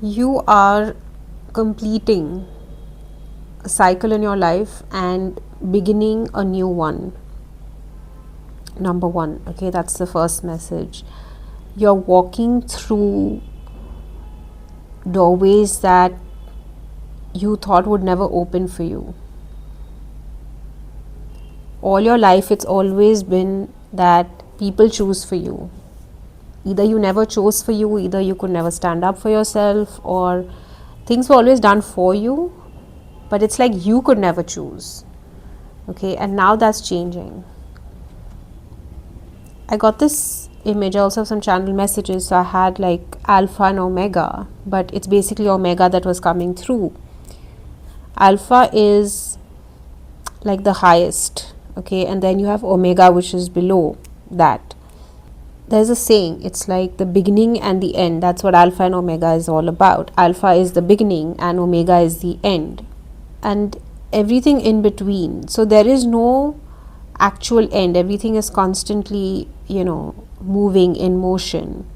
You are completing a cycle in your life and beginning a new one. Number one, okay, that's the first message. You're walking through doorways that you thought would never open for you. All your life, it's always been that people choose for you. Either you never chose for you, either you could never stand up for yourself, or things were always done for you, but it's like you could never choose. Okay, and now that's changing. I got this image also of some channel messages. So I had like alpha and omega, but it's basically omega that was coming through. Alpha is like the highest, okay, and then you have omega, which is below that. There's a saying, it's like the beginning and the end. That's what alpha and omega is all about. Alpha is the beginning and omega is the end, and everything in between. So there is no actual end. Everything is constantly, moving in motion.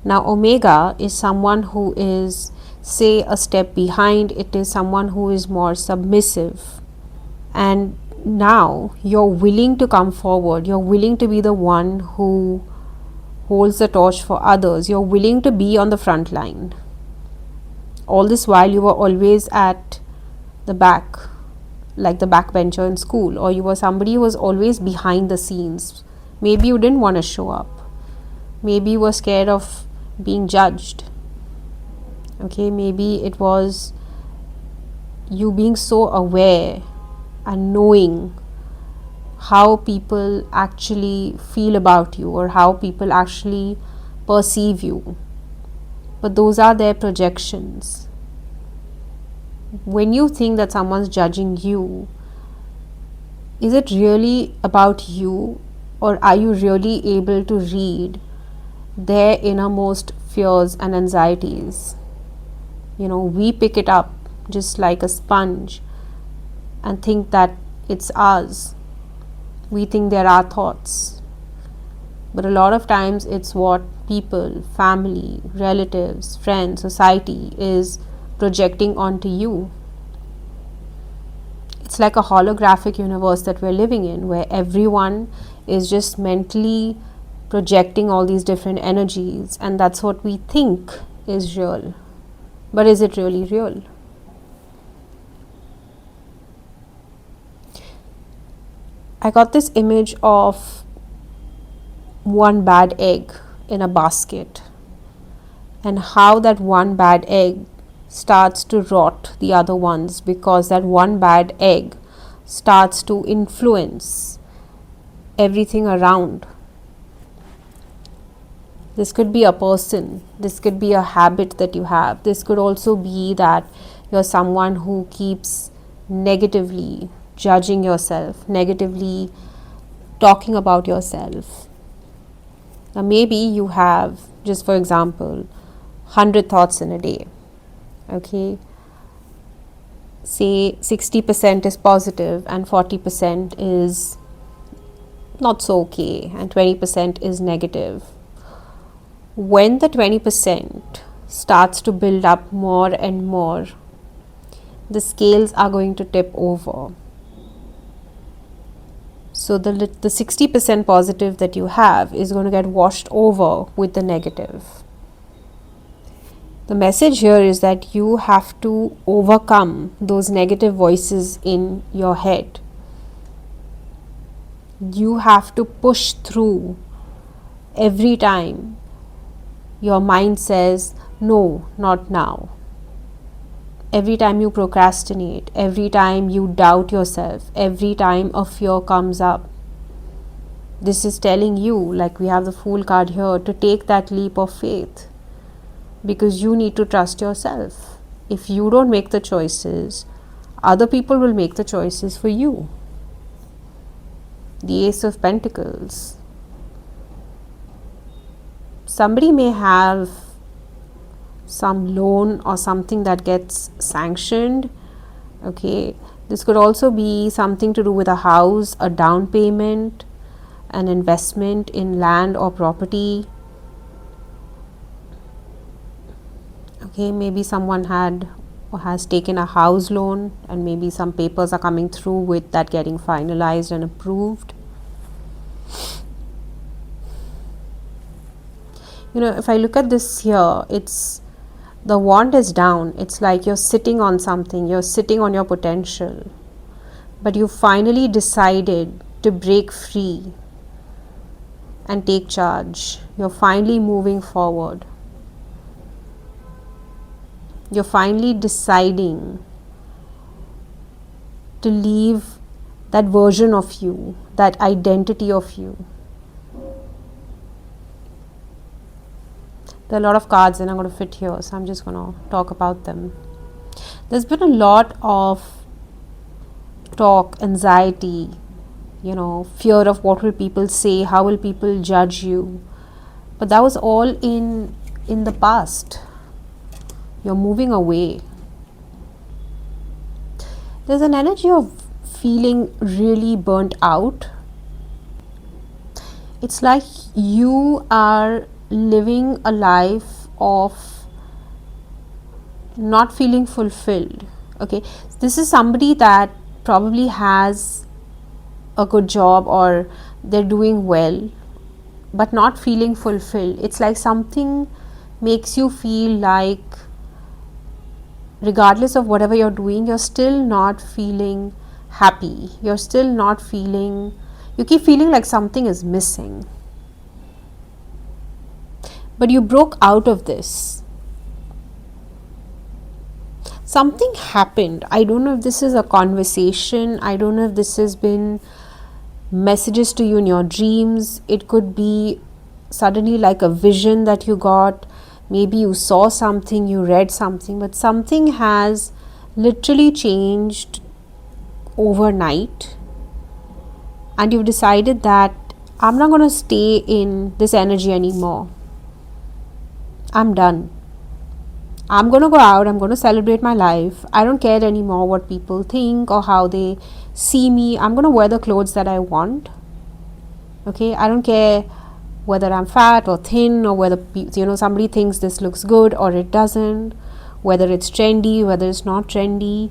Now omega is someone who is, say, a step behind. It is someone who is more submissive, and now you're willing to come forward. You're willing to be the one who holds the torch for others. You're willing to be on the front line. All this while you were always at the back, like the backbencher in school, or you were somebody who was always behind the scenes. Maybe you didn't want to show up. Maybe you were scared of being judged. Okay, maybe it was you being so aware and knowing how people actually feel about you or how people actually perceive you. But those are their projections. When you think that someone's judging you, is it really about you, or are you really able to read their innermost fears and anxieties? We pick it up just like a sponge and think that it's ours. We think they're our thoughts. But a lot of times it's what people, family, relatives, friends, society is projecting onto you. It's like a holographic universe that we're living in, where everyone is just mentally projecting all these different energies, and that's what we think is real. But is it really real? I got this image of one bad egg in a basket, and how that one bad egg starts to rot the other ones, because that one bad egg starts to influence everything around. This could be a person, this could be a habit that you have, this could also be that you're someone who keeps negatively judging yourself, negatively talking about yourself. Now maybe you have, just for example, 100 thoughts in a day. Okay, say 60% is positive and 40% is not so okay and 20% is negative. When the 20% starts to build up more and more, the scales are going to tip over. So the 60% positive that you have is going to get washed over with the negative. The message here is that you have to overcome those negative voices in your head. You have to push through every time your mind says, no, not now. Every time you procrastinate, every time you doubt yourself, every time a fear comes up. This is telling you, like we have the Fool card here, to take that leap of faith. Because you need to trust yourself. If you don't make the choices, other people will make the choices for you. The Ace of Pentacles. Somebody may have some loan or something that gets sanctioned. Okay, this could also be something to do with a house, a down payment, an investment in land or property. Okay, maybe someone had or has taken a house loan, and maybe some papers are coming through with that getting finalized and approved. You know, if I look at this here, it's the wand is down. It's like you're sitting on something, you're sitting on your potential, but you finally decided to break free and take charge. You're finally moving forward. You're finally deciding to leave that version of you, that identity of you. There are a lot of cards and I'm going to fit here, so I'm just going to talk about them. There's been a lot of talk, anxiety, you know, fear of what will people say, how will people judge you. But that was all in the past. You're moving away. There's an energy of feeling really burnt out. It's like you are living a life of not feeling fulfilled. Okay, this is somebody that probably has a good job or they're doing well, but not feeling fulfilled. It's like something makes you feel like regardless of whatever you're doing, you're still not feeling happy. You're still not feeling, you keep feeling like something is missing. But you broke out of this. Something happened. I don't know if this is a conversation. I don't know if this has been messages to you in your dreams. It could be suddenly like a vision that you got. Maybe you saw something, you read something, but something has literally changed overnight. And you've decided that I'm not going to stay in this energy anymore. I'm done. I'm going to go out. I'm going to celebrate my life. I don't care anymore what people think or how they see me. I'm going to wear the clothes that I want. Okay, I don't care whether I'm fat or thin, or whether somebody thinks this looks good or it doesn't, whether it's trendy, whether it's not trendy.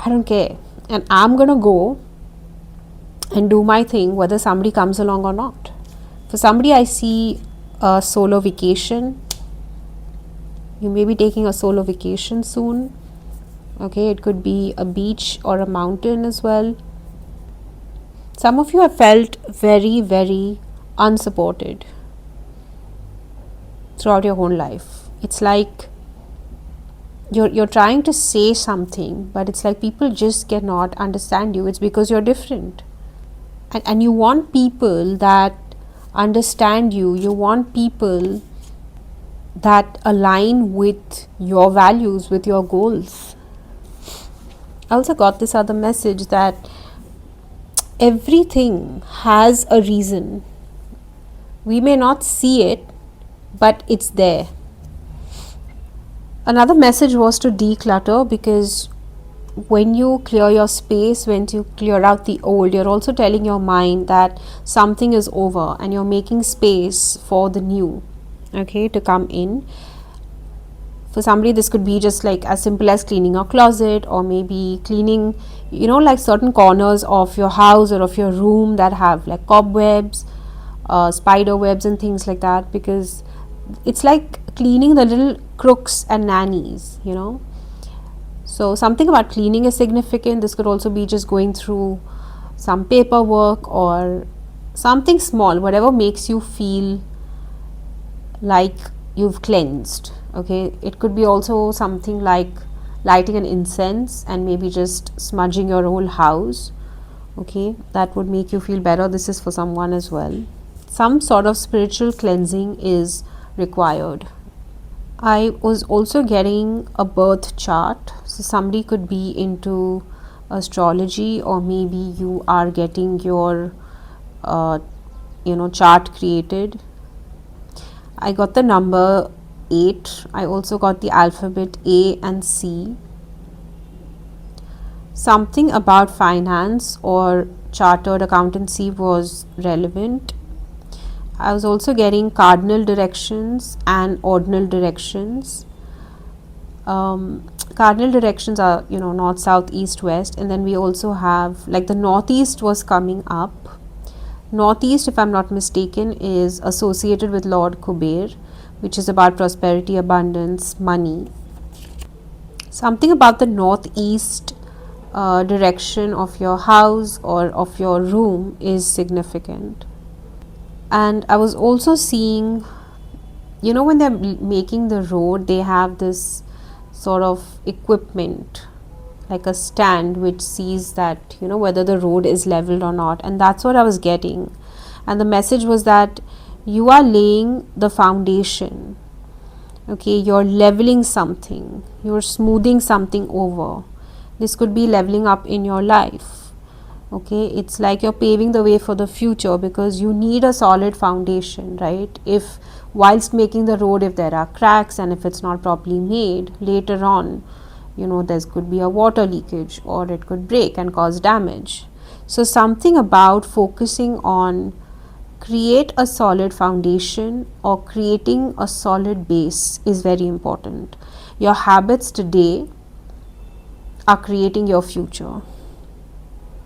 I don't care. And I'm going to go and do my thing whether somebody comes along or not. For somebody, I see a solo vacation. You may be taking a solo vacation soon. Okay, it could be a beach or a mountain as well. Some of you have felt very, very unsupported throughout your whole life. It's like you're trying to say something, but it's like people just cannot understand you. It's because you're different. And you want people that understand you. You want people that align with your values, with your goals. I also got this other message that everything has a reason. We may not see it, but it's there. Another message was to declutter, because when you clear your space, when you clear out the old, you're also telling your mind that something is over and you're making space for the new, okay, to come in. For somebody, this could be just like as simple as cleaning a closet, or maybe cleaning, like certain corners of your house or of your room that have like cobwebs, spider webs and things like that, because it's like cleaning the little crooks and nannies, So something about cleaning is significant. This could also be just going through some paperwork or something small, whatever makes you feel like you've cleansed. Okay, it could be also something like lighting an incense and maybe just smudging your whole house. Okay, that would make you feel better. This is for someone as well. Some sort of spiritual cleansing is required. I was also getting a birth chart. So somebody could be into astrology, or maybe you are getting your chart created. I got the number 8. I also got the alphabet A and C. Something about finance or chartered accountancy was relevant. I was also getting cardinal directions and ordinal directions. cardinal directions are, you know, north, south, east, west, and then we also have like the northeast was coming up. Northeast, if I'm not mistaken, is associated with Lord Kuber, which is about prosperity, abundance, money. Something about the northeast direction of your house or of your room is significant. And I was also seeing, you know, when they're making the road, they have this sort of equipment like a stand which sees that, you know, whether the road is leveled or not, and that's what I was getting. And the message was that you are laying the foundation. Okay, you're leveling something, you're smoothing something over. This could be leveling up in your life. Okay, it's like you're paving the way for the future, because you need a solid foundation, right? If whilst making the road, if there are cracks and if it's not properly made, later on, you know, there could be a water leakage or it could break and cause damage. So something about focusing on create a solid foundation or creating a solid base is very important. Your habits today are creating your future.